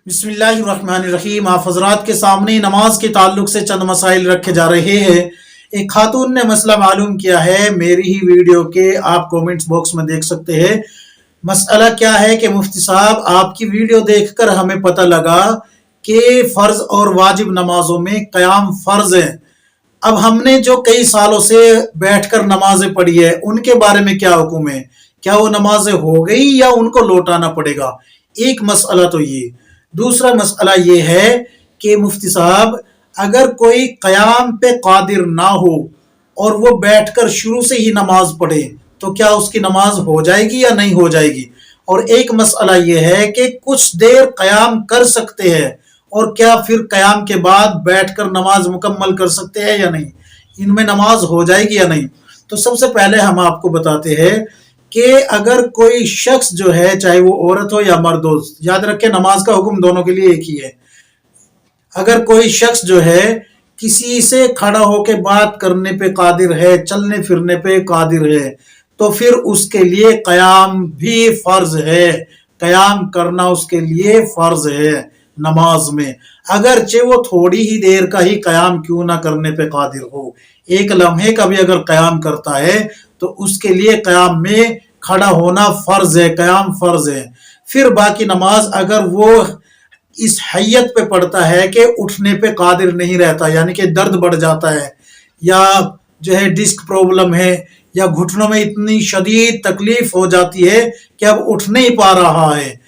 बिस्मिल्लाहिर्रहमानिर्रहीम। आप हजरात के सामने नमाज के ताल्लुक से चंद मसाइल रखे जा रहे हैं। एक खातून ने मसला मालूम किया है, मेरी ही वीडियो के आप कमेंट्स बॉक्स में देख सकते हैं। मसला क्या है कि मुफ्ती साहब, आपकी वीडियो देखकर हमें पता लगा कि फ़र्ज और वाजिब नमाजों में क़याम फ़र्ज है। अब हमने जो कई सालों से बैठकर नमाजें पढ़ी है, उनके बारे में क्या हुक्म है? क्या वो नमाजें हो गई या उनको लौटाना पड़ेगा? एक मसला तो ये। दूसरा मसला ये है कि मुफ्ती साहब, अगर कोई क़याम पे कादिर ना हो और वो बैठकर शुरू से ही नमाज पढ़े तो क्या उसकी नमाज हो जाएगी या नहीं हो जाएगी? और एक मसला ये है कि कुछ देर क़याम कर सकते हैं और क्या फिर क़याम के बाद बैठकर नमाज मुकम्मल कर सकते हैं या नहीं? इनमें नमाज हो जाएगी या नहीं? तो सबसे पहले हम आपको बताते हैं कि अगर कोई शख्स जो है, चाहे वो औरत हो या मर्द हो, याद रखें नमाज का हुक्म दोनों के लिए एक ही है। अगर कोई शख्स जो है किसी से खड़ा होकर बात करने पे कादिर है, चलने फिरने पे कादिर है, तो फिर उसके लिए क़याम भी फ़र्ज है। क़याम करना उसके लिए फ़र्ज है नमाज में, अगरचे वो थोड़ी ही देर का ही क़याम क्यों ना करने पे कादिर हो। एक लम्हे का भी अगर क़याम करता है तो उसके लिए क़याम में खड़ा होना फ़र्ज है, क़याम फ़र्ज है। फिर बाकी नमाज अगर वो इस हैयत पे पड़ता है कि उठने पे कादिर नहीं रहता, यानी कि दर्द बढ़ जाता है या जो है डिस्क प्रॉब्लम है या घुटनों में इतनी शदीद तकलीफ हो जाती है कि अब उठ नहीं पा रहा है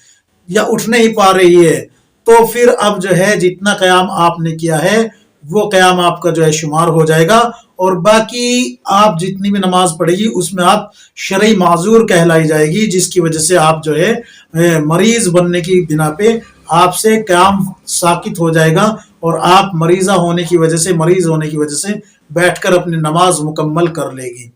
या उठ नहीं पा रही है, तो फिर अब जो है जितना क़याम आपने किया है वो क़याम आपका जो है शुमार हो जाएगा और बाकी आप जितनी भी नमाज पढ़ेगी उसमें आप शरई माजूर कहलाई जाएगी, जिसकी वजह से आप जो है मरीज बनने की बिना पे आपसे क़याम साकित हो जाएगा और आप मरीज होने की वजह से बैठकर अपनी नमाज मुकम्मल कर लेगी।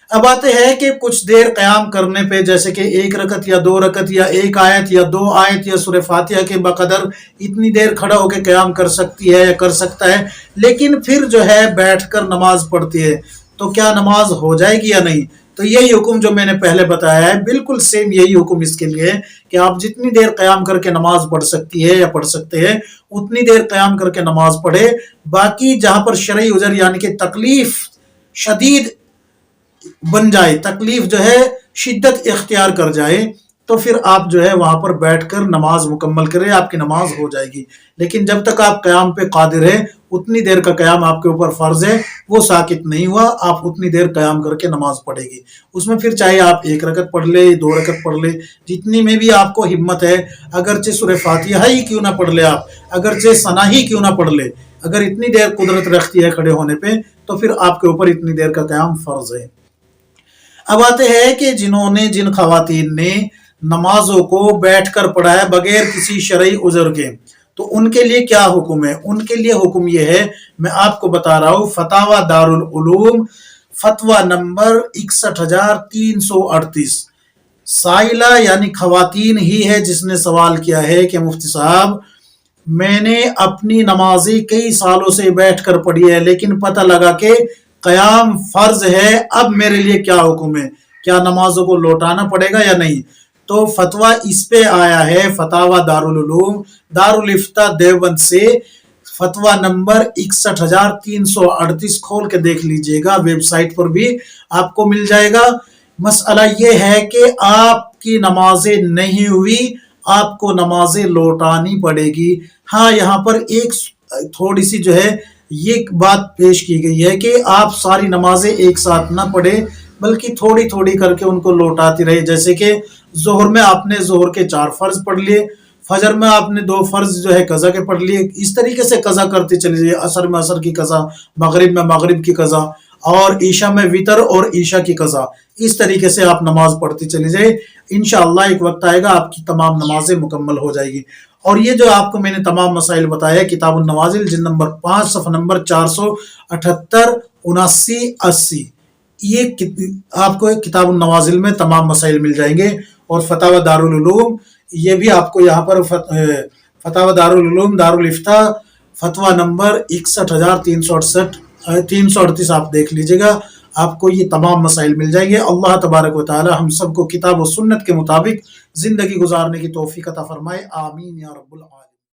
अब आते हैं कि कुछ देर क़याम करने पे, जैसे कि एक रकत या दो रकत या एक आयत या दो आयत या सूरह फातिहा के बकदर इतनी देर खड़ा होकर क़याम कर सकती है या कर सकता है, लेकिन फिर जो है बैठकर नमाज पढ़ती है तो क्या नमाज हो जाएगी या नहीं? तो यही हुक्म जो मैंने पहले बताया है, बिल्कुल सेम यही हुक्म इसके लिए है कि आप जितनी देर क़याम करके नमाज पढ़ सकती है या पढ़ सकते हैं उतनी देर क़याम करके नमाज पढ़े। बाकी जहाँ पर शरई उज़र यानी कि तकलीफ शदीद बन जाए, तकलीफ जो है शिद्दत इख्तियार कर जाए, तो फिर आप जो है वहां पर बैठकर नमाज मुकम्मल करें, आपकी नमाज हो जाएगी। लेकिन जब तक आप क़याम पे कादिर है उतनी देर का क़याम आपके ऊपर फ़र्ज है, वो साकित नहीं हुआ, आप उतनी देर क़याम करके नमाज पढ़ेगी। उसमें फिर चाहे आप एक रकत पढ़ ले, दो रकत पढ़ ले, जितनी में भी आपको हिम्मत है, अगरचे सूरह फातिहा ही क्यों ना पढ़ ले आप, अगरचे सना ही क्यों ना पढ़ ले, अगर इतनी देर कुदरत रखती है खड़े होने पे तो फिर आपके ऊपर इतनी देर का क़याम फ़र्ज है। अब आते हैं कि जिन खवातीन ने नमाजों को बैठकर पढ़ा है बगैर किसी शरई उज़र के, तो उनके लिए क्या हुक्म है? उनके लिए हुक्म ये है, मैं आपको बता रहा हूँ, फतावा दारुल उलूम फतवा नंबर 61,338। साइला यानी खवातीन ही है जिसने सवाल किया है कि मुफ्ती साहब, मैंने अपनी नमाजी कई सालों से बैठकर पढ़ी है लेकिन पता लगा कि क़याम फ़र्ज है, अब मेरे लिए क्या हुक्म है? क्या नमाजों को लौटाना पड़ेगा या नहीं? तो फतवा इस पे आया है फतावा दारुल उलूम दारुल इफ्ता देवबंद से, फतवा नंबर 61,338, खोल के देख लीजिएगा, वेबसाइट पर भी आपको मिल जाएगा। मसला ये है कि आपकी नमाजें नहीं हुई, आपको नमाजें लौटानी पड़ेगी। हाँ, यहाँ पर एक थोड़ी सी जो है ये बात पेश की गई है कि आप सारी नमाजें एक साथ ना पढ़े बल्कि थोड़ी थोड़ी करके उनको लौटाती रहे। जैसे कि जोहर में आपने जोहर के 4 फ़र्ज पढ़ लिए, फजर में आपने 2 फ़र्ज जो है कज़ा के पढ़ लिए, इस तरीके से कज़ा करते चले जाइए। असर में असर की कज़ा, मगरिब में मगरिब की कज़ा और ईशा में वितर और ईशा की कज़ा, इस तरीके से आप नमाज पढ़ती चली जाए। इंशाअल्लाह एक वक्त आएगा आपकी तमाम नमाजें मुकम्मल हो जाएगी। और ये जो आपको मैंने तमाम मसाइल बताया है, किताबुन नवाजिल जिल्द नंबर 5 सफ़ा नंबर 478, 79, 80, ये आपको किताबुन नवाजिल में तमाम मसाइल मिल जाएंगे। और फतावा दारुल उलूम, ये भी आपको यहाँ पर फतावा दारुल उलूम दारुल इफ्ता फतवा नंबर 61,338 आप देख लीजिएगा, آپ کو یہ تمام مسائل مل جائیں گے۔ اللہ تبارک و تعالی ہم سب کو کتاب و سنت کے مطابق زندگی گزارنے کی توفیق عطا فرمائے، آمین یا رب العالمین۔